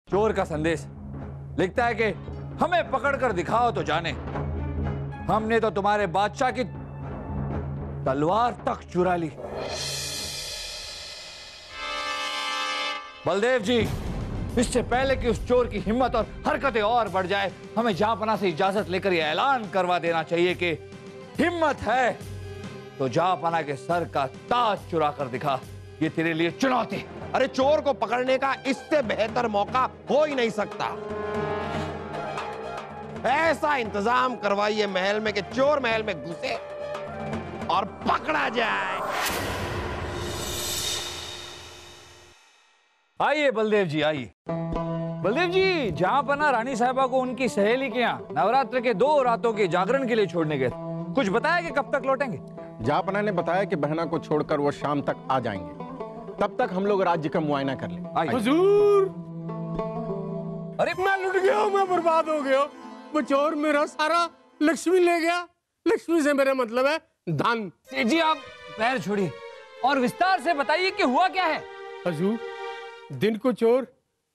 चोर का संदेश लिखता है कि हमें पकड़कर दिखाओ तो जाने, हमने तो तुम्हारे बादशाह की तलवार तक चुरा ली। बलदेव जी, इससे पहले कि उस चोर की हिम्मत और हरकतें और बढ़ जाए, हमें जहांपनाह से इजाजत लेकर यह ऐलान करवा देना चाहिए कि हिम्मत है तो जहांपनाह के सर का ताज चुरा कर दिखा। ये तेरे लिए चुनौती। अरे चोर को पकड़ने का इससे बेहतर मौका हो ही नहीं सकता। ऐसा इंतजाम करवाइए महल में कि चोर महल में घुसे और पकड़ा जाए। आइए बलदेव जी, आइए। बलदेव जी, जहांपनाह रानी साहिबा को उनकी सहेली के यहाँ नवरात्र के 2 रातों के जागरण के लिए छोड़ने गए, कुछ बताया कि कब तक लौटेंगे? जहांपनाह ने बताया कि बहना को छोड़कर वो शाम तक आ जाएंगे, तब तक हम लोग राज्य का मुआयना कर लें। हुजूर, अरे मैं लुट गया हूं, मैं बर्बाद हो गया। वो चोर मेरा सारा लक्ष्मी ले गया। लक्ष्मी से मेरा मतलब है धन। जी आप पैर छोड़िए और विस्तार से बताइए कि हुआ क्या है। हुजूर, दिन को चोर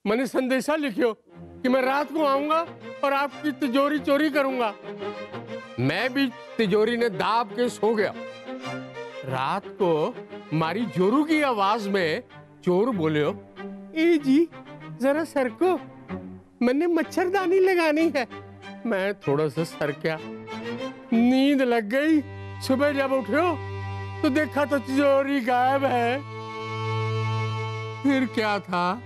मैंने संदेशा लिखियो कि मैं रात को आऊंगा और आपकी तिजोरी चोरी करूंगा। मैं भी तिजोरी ने दाब के सो गया। रात को मारी जोरू की आवाज में चोर बोलियो, ए जी जरा सर को, मैंने मच्छरदानी लगानी है। मैं थोड़ा सा सर क्या, नींद लग गई। सुबह जब उठो तो देखा तो तिजोरी गायब है। फिर क्या था,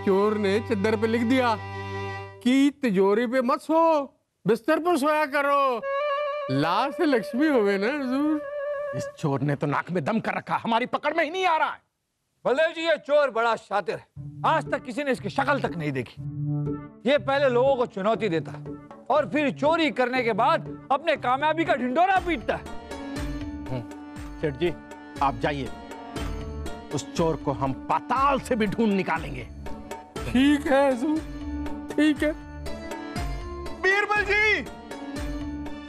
चोर ने चद्दर पे लिख दिया कि तिजोरी पे मत सो, बिस्तर पर सोया करो, लाश से लक्ष्मी हो गए ना हुजूर। इस चोर ने तो नाक में दम कर रखा, हमारी पकड़ में ही नहीं आ रहा है। बलदेव जी, ये चोर बड़ा शातिर है, आज तक किसी ने इसकी शक्ल तक नहीं देखी। ये पहले लोगों को चुनौती देता है और फिर चोरी करने के बाद अपने कामयाबी का ढिंढोरा पीटता है। सेठ जी, आप जाइए, उस चोर को हम पाताल से भी ढूंढ निकालेंगे। ठीक है हुजूर, ठीक है। बीरबल जी,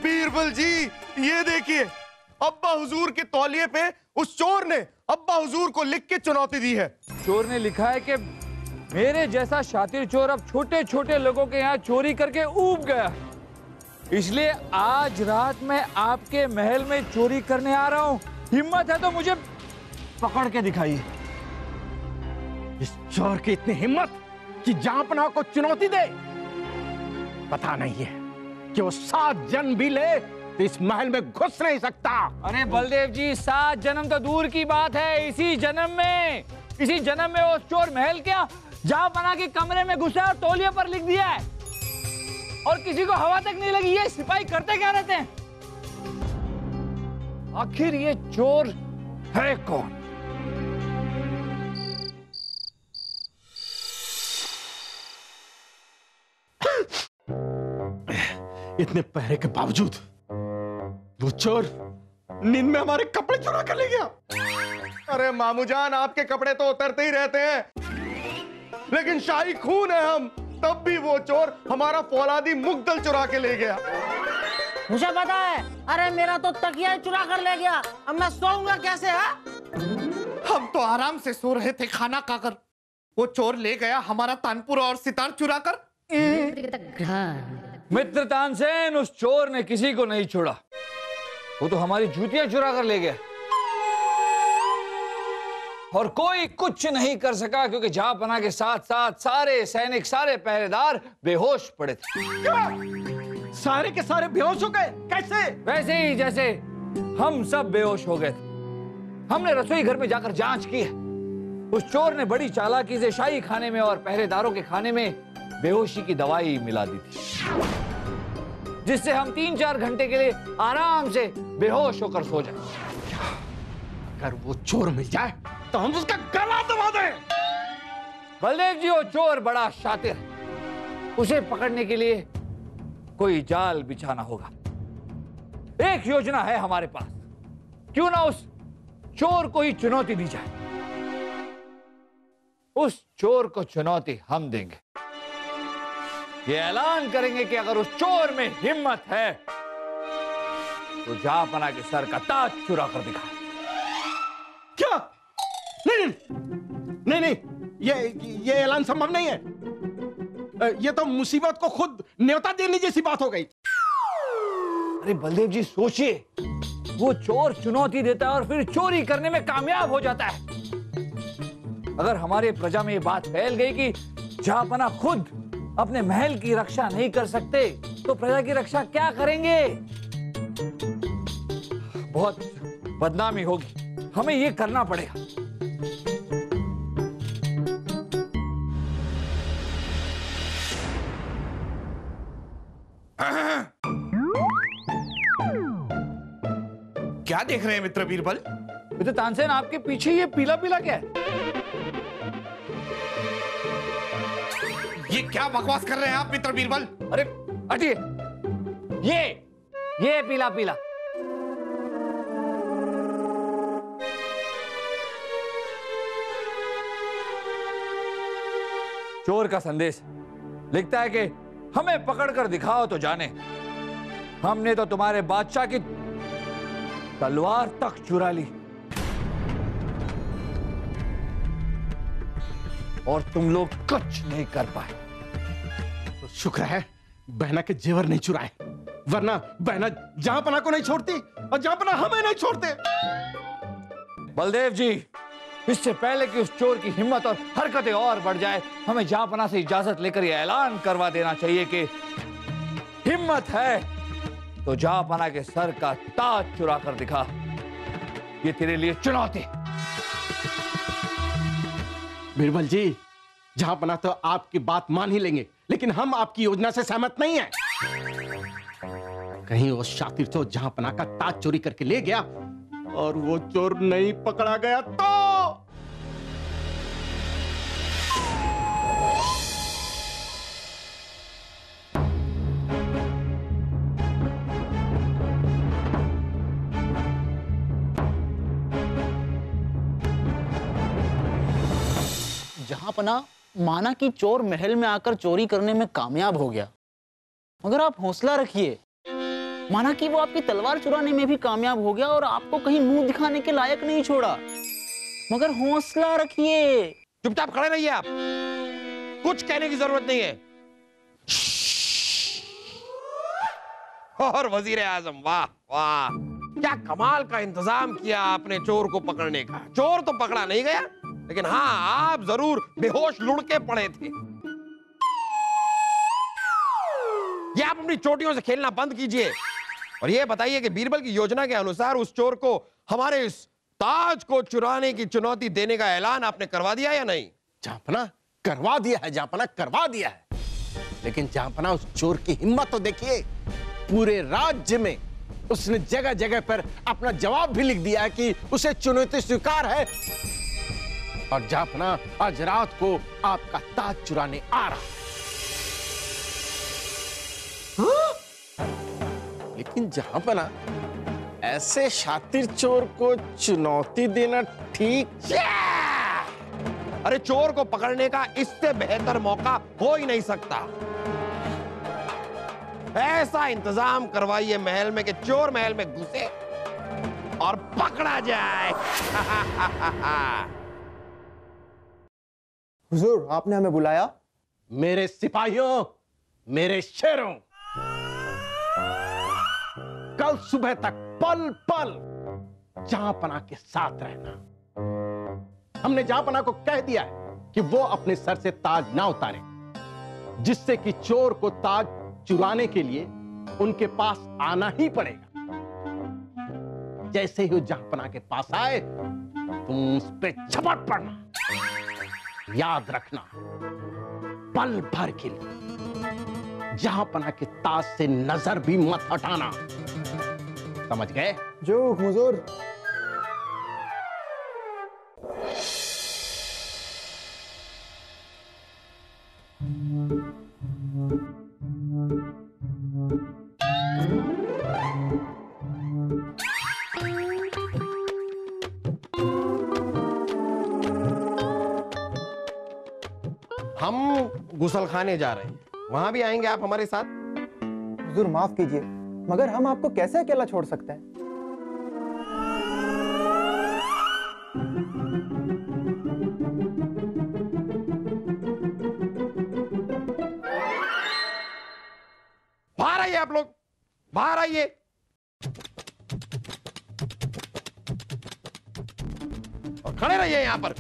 बीरबल जी, ये देखिए, अब्बा हुजूर के तौलिए पे उस चोर ने अब्बा हुजूर को लिख के चुनौती दी है। चोर ने लिखा है कि मेरे जैसा शातिर चोर अब छोटे छोटे लोगों के यहाँ चोरी करके ऊब गया, इसलिए आज रात मैं आपके महल में चोरी करने आ रहा हूँ। हिम्मत है तो मुझे पकड़ के दिखाइए। इस चोर की इतनी हिम्मत कि जहांपनाह को चुनौती दे। पता नहीं है कि वो 7 जन्म भी ले तो इस महल में घुस नहीं सकता। अरे बलदेव जी, 7 जन्म तो दूर की बात है, इसी जन्म में वो चोर महल क्या जहांपनाह के कमरे में घुसा और तौलिए पर लिख दिया है और किसी को हवा तक नहीं लगी। ये सिपाही करते क्या रहते हैं? आखिर ये चोर है कौन? इतने पहरे के बावजूद वो चोर नींद में हमारे कपड़े चुरा कर ले गया। अरे मामूजान, आपके कपड़े तो उतरते ही रहते हैं, लेकिन शाही खून है हम, तब भी वो चोर हमारा फौलादी मुग्दल चुरा के ले गया। मुझे पता है, अरे मेरा तो तकिया चुरा कर ले गया। अब मैं सोऊंगा कैसे है? हम तो आराम से सो रहे थे खाना खाकर, वो चोर ले गया हमारा तानपुर और सितार चुरा कर। मित्र तानसेन, उस चोर ने किसी को नहीं छोड़ा, वो तो हमारी जूतियां चुरा कर ले गया और कोई कुछ नहीं कर सका क्योंकि जहांपनाह के साथ साथ सारे सैनिक, सारे पहरेदार बेहोश पड़े थे। क्या? सारे के सारे बेहोश हो गए? कैसे? वैसे ही जैसे हम सब बेहोश हो गए थे। हमने रसोई घर में जाकर जांच की है। उस चोर ने बड़ी चालाकी से शाही खाने में और पहरेदारों के खाने में बेहोशी की दवाई मिला दी थी, जिससे हम 3-4 घंटे के लिए आराम से बेहोश होकर सो जाए। अगर वो चोर मिल जाए तो हम उसका गला दबा दें। बलदेव जी, वो चोर बड़ा शातिर है, उसे पकड़ने के लिए कोई जाल बिछाना होगा। एक योजना है हमारे पास, क्यों ना उस चोर को ही चुनौती दी जाए। उस चोर को चुनौती हम देंगे, ये ऐलान करेंगे कि अगर उस चोर में हिम्मत है तो जहांपनाह के सर का ताज चुरा कर दिखाए। क्या? नहीं नहीं, ये ऐलान संभव नहीं है। ये तो मुसीबत को खुद न्योता देने जैसी बात हो गई। अरे बलदेव जी सोचिए, वो चोर चुनौती देता है और फिर चोरी करने में कामयाब हो जाता है। अगर हमारे प्रजा में ये बात फैल गई कि जहांपना खुद अपने महल की रक्षा नहीं कर सकते तो प्रजा की रक्षा क्या करेंगे? बहुत बदनामी होगी, हमें ये करना पड़ेगा। क्या देख रहे हैं मित्र बीरबल? तो तानसेन, आपके पीछे ये पीला पीला क्या है? ये क्या बकवास कर रहे हैं आप मित्र बीरबल? अरे हटिए, ये पीला पीला। चोर का संदेश लिखता है कि हमें पकड़कर दिखाओ तो जाने। हमने तो तुम्हारे बादशाह की तलवार तक चुरा ली और तुम लोग कुछ नहीं कर पाए। तो शुक्र है बहना के जेवर नहीं चुराए, वरना बहना जहांपना को नहीं छोड़ती और जहांपना हमें नहीं छोड़ते। बलदेव जी, इससे पहले कि उस चोर की हिम्मत और हरकतें और बढ़ जाए, हमें जहांपना से इजाजत लेकर यह ऐलान करवा देना चाहिए कि हिम्मत है तो जहांपना के सर का ताज चुरा कर दिखा। ये तेरे लिए चुनौती। बीरबल जी, जहांपना तो आपकी बात मान ही लेंगे, लेकिन हम आपकी योजना से सहमत नहीं हैं। कहीं वो शातिर चोर जहांपना का ताज चोरी करके ले गया और वो चोर नहीं पकड़ा गया तो? जहांपना माना कि चोर महल में आकर चोरी करने में कामयाब हो गया, मगर आप हौसला रखिए। माना कि वो आपकी तलवार चुराने में भी कामयाब हो गया और आपको कहीं मुंह दिखाने के लायक नहीं छोड़ा, मगर हौसला रखिए। चुपचाप खड़े रहिए आप, कुछ कहने की जरूरत नहीं है। और वजीर आजम, वाह वाह, क्या कमाल का इंतजाम किया आपने चोर को पकड़ने का। चोर तो पकड़ा नहीं गया, लेकिन हाँ, आप जरूर बेहोश लुढ़के पड़े थे। ये आप अपनी चोटियों से खेलना बंद कीजिए और ये बताइए कि बीरबल की योजना के अनुसार उस चोर को हमारे इस ताज को चुराने की चुनौती देने का ऐलान आपने करवा दिया या नहीं? जहांपना करवा दिया है, जहांपना करवा दिया है। लेकिन जहांपना उस चोर की हिम्मत तो देखिए। पूरे राज्य में उसने जगह जगह पर अपना जवाब भी लिख दिया है कि उसे चुनौती स्वीकार है और जहांपना आज रात को आपका ताज चुराने आ रहा है। लेकिन जहांपना ऐसे शातिर चोर को चुनौती देना ठीक? अरे चोर को पकड़ने का इससे बेहतर मौका हो ही नहीं सकता। ऐसा इंतजाम करवाइए महल में कि चोर महल में घुसे और पकड़ा जाए। हुजूर, आपने हमें बुलाया? मेरे सिपाहियों, मेरे शेरों, कल सुबह तक पल पल जहांपना के साथ रहना। हमने जहांपना को कह दिया है कि वो अपने सर से ताज ना उतारे, जिससे कि चोर को ताज चुराने के लिए उनके पास आना ही पड़ेगा। जैसे ही वो जहांपना के पास आए, तुम उस पे झपट पड़ना। याद रखना, पल भर के लिए जहांपना के ताज से नजर भी मत हटाना। समझ गए? जो हुजूर। हम गुसलखाने जा रहे हैं, वहां भी आएंगे आप हमारे साथ? हुजूर माफ कीजिए, मगर हम आपको कैसे अकेला छोड़ सकते हैं? आप लोग, बाहर आइए। और खड़े रहिए यहां पर।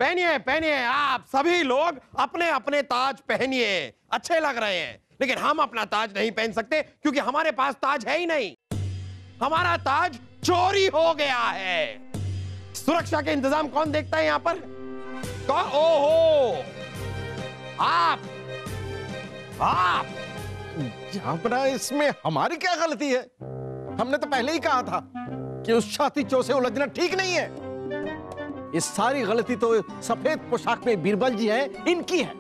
पहनिए पहनिए, आप सभी लोग अपने अपने ताज पहनिए, अच्छे लग रहे हैं। लेकिन हम अपना ताज नहीं पहन सकते क्योंकि हमारे पास ताज है ही नहीं। हमारा ताज चोरी हो गया है। सुरक्षा के इंतजाम कौन देखता है यहां पर? ओहो, आप झांपना, इसमें हमारी क्या गलती है? हमने तो पहले ही कहा था कि उस छाती चोर से उलझना ठीक नहीं है। ये सारी गलती तो सफेद पोशाक में बीरबल जी हैं, इनकी है।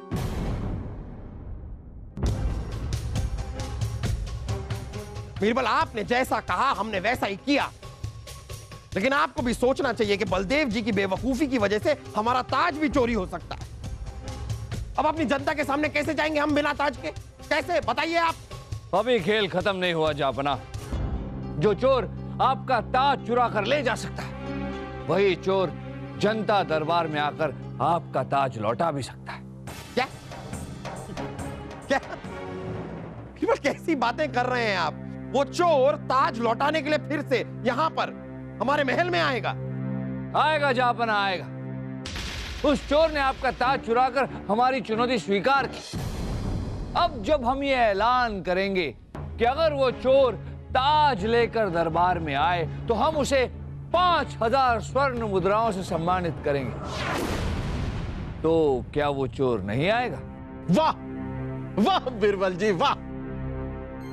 बीरबल, आपने जैसा कहा हमने वैसा ही किया, लेकिन आपको भी सोचना चाहिए कि बलदेव जी की बेवकूफी की वजह से हमारा ताज भी चोरी हो सकता है। अब अपनी जनता के सामने कैसे जाएंगे हम बिना ताज के? कैसे, बताइए आप। अभी खेल खत्म नहीं हुआ जापना। जो चोर आपका ताज चुरा कर ले जा सकता है, वही चोर जनता दरबार में आकर आपका ताज लौटा भी सकता है। क्या क्या बीरबल, कैसी बातें कर रहे हैं आप? वो चोर ताज लौटाने के लिए फिर से यहां पर हमारे महल में आएगा? आएगा जापना, आएगा। उस चोर ने आपका ताज चुराकर हमारी चुनौती स्वीकार की। अब जब हम ये ऐलान करेंगे कि अगर वो चोर ताज लेकर दरबार में आए तो हम उसे 5000 स्वर्ण मुद्राओं से सम्मानित करेंगे, तो क्या वो चोर नहीं आएगा? वाह वाह बीरबल जी, वाह।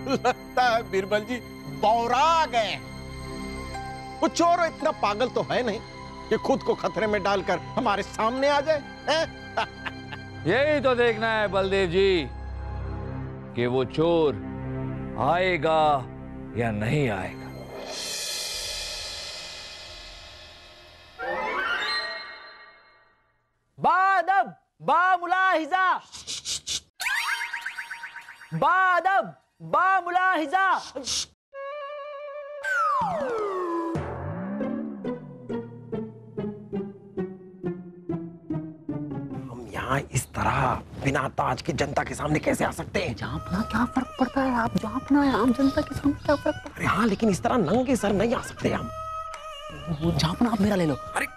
लगता है बीरबल जी पौरा गए। वो चोर इतना पागल तो है नहीं कि खुद को खतरे में डालकर हमारे सामने आ जाए, हैं? यही तो देखना है बलदेव जी कि वो चोर आएगा या नहीं आएगा। बादब बामुलाहिजा, बादब बामुलाहिजा। हम यहाँ इस तरह बिना ताज के जनता के सामने कैसे आ सकते हैं? जापना, क्या फर्क पड़ता है? आप जापना है, आम जनता के सामने क्या फर्क पड़ता अरे हाँ, लेकिन इस तरह नंगे सर नहीं आ सकते हम। है? जापना, आप मेरा ले लो। अरे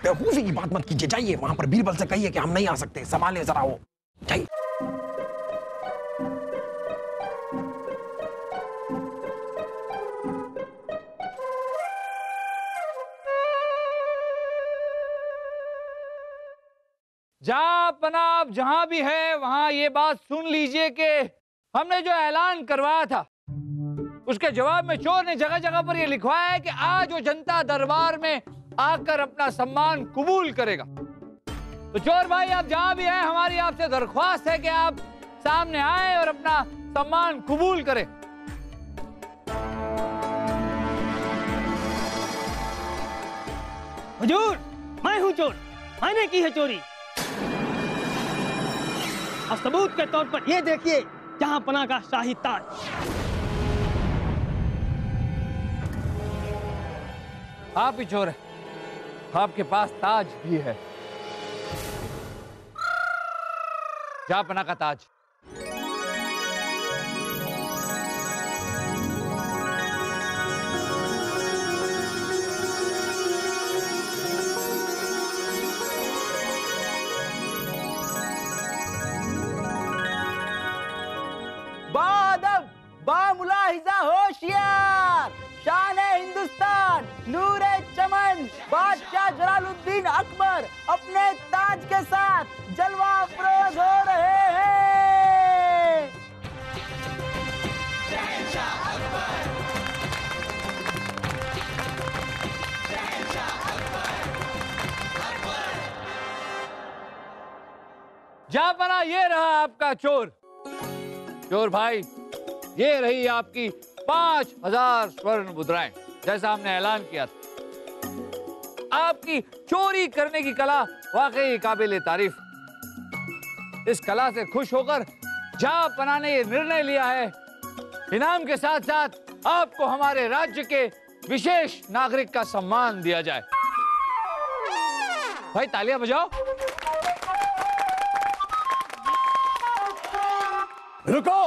बेवकूफी की बात मत कीजिए, जाइए वहां पर बीरबल से कहिए कि हम नहीं आ सकते, संभालिए जरा वो, जाइए। जापना, आप जहां भी है वहां ये बात सुन लीजिए कि हमने जो ऐलान करवाया था उसके जवाब में चोर ने जगह जगह पर ये लिखवाया है कि आज वो जनता दरबार में आकर अपना सम्मान कबूल करेगा। तो चोर भाई, आप जहां भी हैं, हमारी आपसे दरख्वास्त है कि आप सामने आए और अपना सम्मान कबूल करें। हुजूर, मैं हूँ चोर, मैंने की है चोरी। और सबूत के तौर पर ये देखिए जहां पना का शाही ताज। आप ही चोर है, आपके पास ताज भी है, जहांपना का ताज। बादब, बामुलाहिजा होशियार, शान हिंदुस्तान, नूरे चमन, बादशाह जलालुद्दीन अकबर अपने ताज के साथ जलवा अफरोज हो रहे हैं। जहांपना ये रहा आपका चोर। चोर भाई, ये रही आपकी 5000 स्वर्ण मुद्राएं, जैसा हमने ऐलान किया था। आपकी चोरी करने की कला वाकई काबिल तारीफ। इस कला से खुश होकर जहांपना ने ये निर्णय लिया है, इनाम के साथ साथ आपको हमारे राज्य के विशेष नागरिक का सम्मान दिया जाए। भाई तालियां बजाओ। रुको!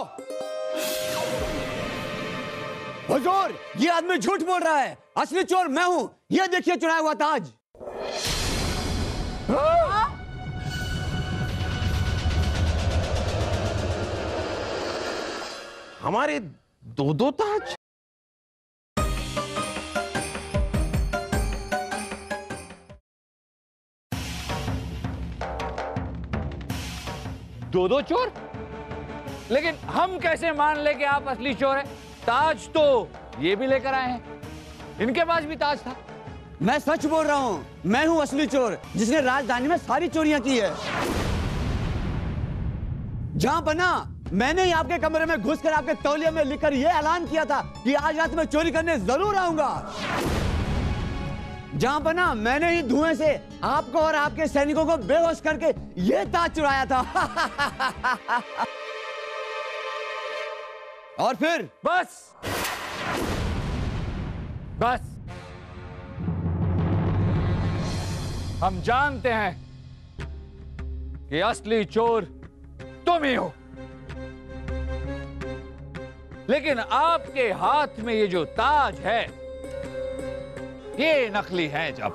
हुजूर, ये आदमी झूठ बोल रहा है। असली चोर मैं हूं। ये देखिए चुराया हुआ ताज। हमारे दो ताज? दो चोर? लेकिन हम कैसे मान ले कि आप असली चोर हैं? ताज तो ये भी लेकर आए हैं, इनके पास भी ताज था। मैं सच बोल रहा हूं, मैं हूं असली चोर जिसने राजधानी में सारी चोरियां की है। जहांपना, मैंने ही आपके कमरे में घुसकर आपके तौलिया में लिखकर यह ऐलान किया था कि आज रात में चोरी करने जरूर आऊंगा। जहांपना, मैंने ही धुएं से आपको और आपके सैनिकों को बेहोश करके यह ताज चुराया था। और फिर बस बस, हम जानते हैं कि असली चोर तुम ही हो। लेकिन आपके हाथ में ये जो ताज है, ये नकली है। जब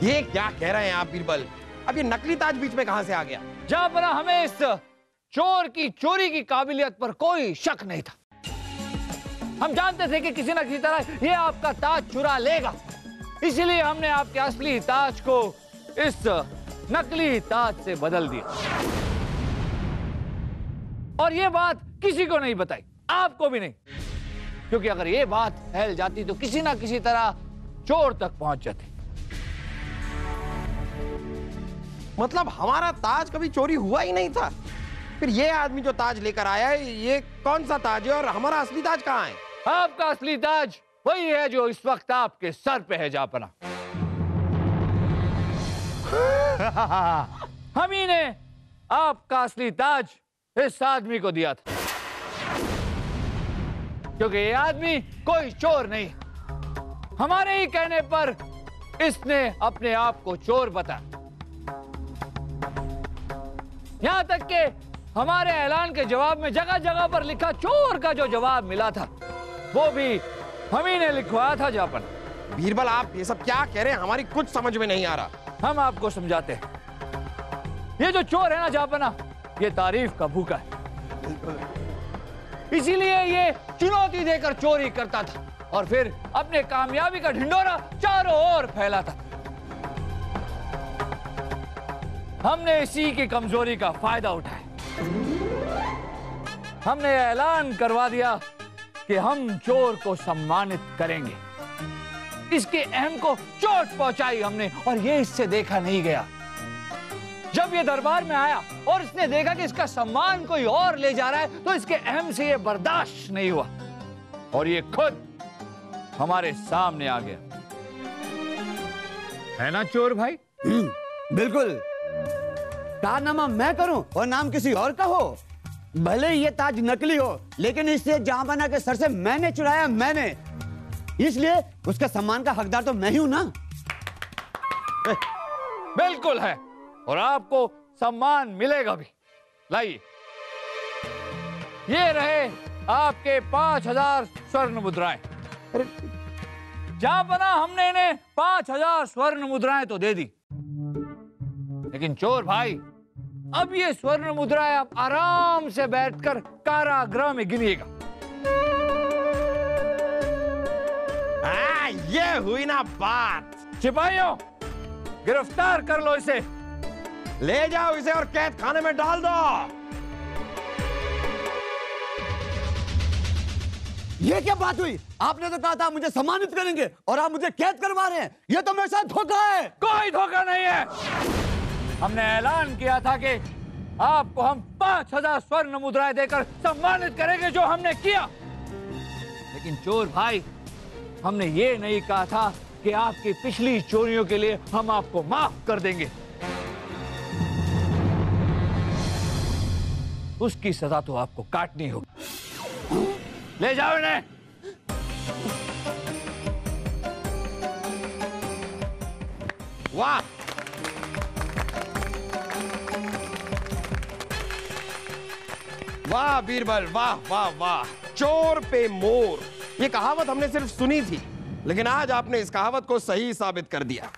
ये क्या कह रहे हैं आप बीरबल? अब ये नकली ताज बीच में कहां से आ गया? जहांपना, हमें इस चोर की चोरी की काबिलियत पर कोई शक नहीं था। हम जानते थे कि किसी न किसी तरह ये आपका ताज चुरा लेगा, इसलिए हमने आपके असली ताज को इस नकली ताज से बदल दिया। और ये बात किसी को नहीं बताई, आपको भी नहीं, क्योंकि अगर ये बात फैल जाती तो किसी ना किसी तरह चोर तक पहुंच जाती। मतलब हमारा ताज कभी चोरी हुआ ही नहीं था? फिर ये आदमी जो ताज लेकर आया है, ये कौन सा ताज है और हमारा असली ताज कहाँ है? आपका असली ताज वही है जो इस वक्त आपके सर पे है। जहांपना, हम ही ने आपका असली ताज इस आदमी को दिया था, क्योंकि ये आदमी कोई चोर नहीं। हमारे ही कहने पर इसने अपने आप को चोर बताया। यहां तक कि हमारे ऐलान के जवाब में जगह जगह पर लिखा चोर का जो जवाब मिला था, वो भी हम ही ने लिखवाया था। जहांपना, बीरबल, आप ये सब क्या कह रहे हैं? हमारी कुछ समझ में नहीं आ रहा। हम आपको समझाते हैं। ये जो चोर है ना जहांपना, ये तारीफ का भूखा है, इसीलिए ये चुनौती देकर चोरी करता था और फिर अपने कामयाबी का ढिंढोरा चारों ओर फैलाता। हमने इसी की कमजोरी का फायदा उठाया। हमने ऐलान करवा दिया कि हम चोर को सम्मानित करेंगे। इसके अहम को चोट पहुंचाई हमने, और ये इससे देखा नहीं गया। जब ये दरबार में आया और इसने देखा कि इसका सम्मान कोई और ले जा रहा है, तो इसके अहम से ये बर्दाश्त नहीं हुआ और ये खुद हमारे सामने आ गया। है ना चोर भाई? बिल्कुल। कारनामा मैं करूं और नाम किसी और का हो, भले ये ताज नकली हो, लेकिन इससे जहांपना के सर से मैंने चुराया, मैंने, इसलिए उसके सम्मान का हकदार तो मैं ही हूं ना। बिल्कुल है, और आपको सम्मान मिलेगा भी। लाइए, ये रहे आपके 5000 स्वर्ण मुद्राएं। जहांपना हमने इन्हें 5000 स्वर्ण मुद्राएं तो दे दी, लेकिन चोर भाई, अब ये स्वर्ण मुद्राएं आप आराम से बैठकर कारागृह में गिनिएगा। ये हुई ना बात। सिपाहियों, गिरफ्तार कर लो इसे। ले जाओ इसे और कैद खाने में डाल दो। ये क्या बात हुई? आपने तो कहा था मुझे सम्मानित करेंगे और आप मुझे कैद करवा रहे हैं। ये तो मेरे साथ धोखा है। कोई धोखा नहीं है। हमने ऐलान किया था कि आपको हम 5000 स्वर्ण मुद्राएं देकर सम्मानित करेंगे, जो हमने किया। लेकिन चोर भाई, हमने ये नहीं कहा था कि आपकी पिछली चोरियों के लिए हम आपको माफ कर देंगे। उसकी सजा तो आपको काटनी होगी। ले जाओ इन्हें। वाह, वाह बीरबल, वाह वाह वाह। चोर पे मोर, ये कहावत हमने सिर्फ सुनी थी, लेकिन आज आपने इस कहावत को सही साबित कर दिया।